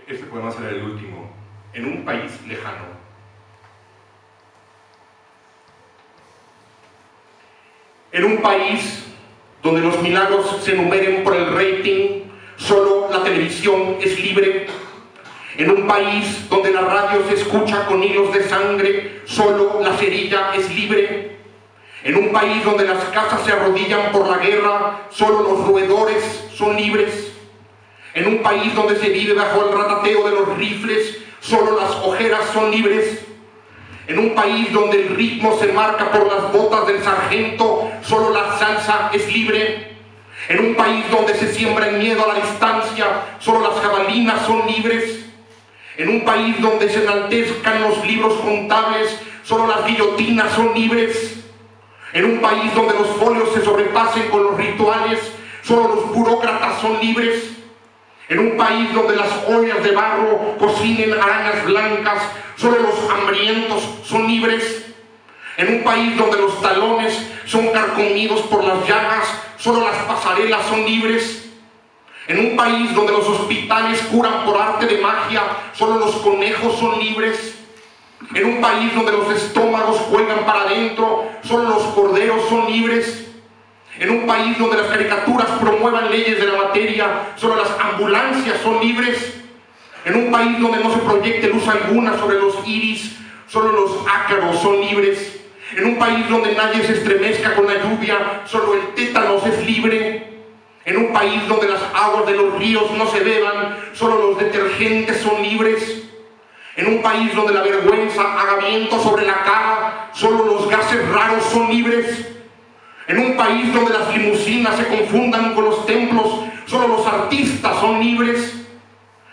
este poema será el último. En un país lejano. En un país donde los milagros se enumeren por el rating, solo la televisión es libre. En un país donde la radio se escucha con hilos de sangre, solo la cerilla es libre. En un país donde las casas se arrodillan por la guerra, solo los roedores son libres. En un país donde se vive bajo el ratateo de los rifles, solo las ojeras son libres. En un país donde el ritmo se marca por las botas del sargento, solo la salsa es libre. En un país donde se siembra el miedo a la distancia, solo las jabalinas son libres. En un país donde se enaltezcan los libros contables, solo las guillotinas son libres. En un país donde los folios se sobrepasen con los rituales, solo los burócratas son libres. En un país donde las ollas de barro cocinen arañas blancas, solo los hambrientos son libres. En un país donde los talones son carcomidos por las llagas, solo las pasarelas son libres. En un país donde los hospitales curan por arte de magia, solo los conejos son libres. En un país donde los estómagos juegan para adentro, solo los corderos son libres. En un país donde las caricaturas promuevan leyes de la materia, solo las ambulancias son libres. En un país donde no se proyecte luz alguna sobre los iris, solo los ácaros son libres. En un país donde nadie se estremezca con la lluvia, solo el tétanos es libre. En un país donde las aguas de los ríos no se beban, solo los detergentes son libres. En un país donde la vergüenza haga viento sobre la cara, solo los gases raros son libres. En un país donde las limusinas se confundan con los templos, solo los artistas son libres.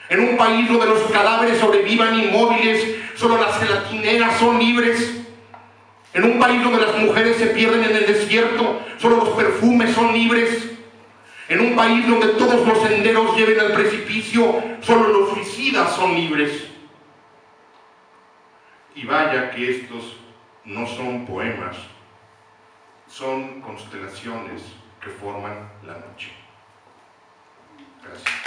En un país donde los cadáveres sobrevivan inmóviles, solo las gelatineras son libres. En un país donde las mujeres se pierden en el desierto, solo los perfumes son libres. En un país donde todos los senderos lleven al precipicio, solo los suicidas son libres. Y vaya que estos no son poemas, son constelaciones que forman la noche. Gracias.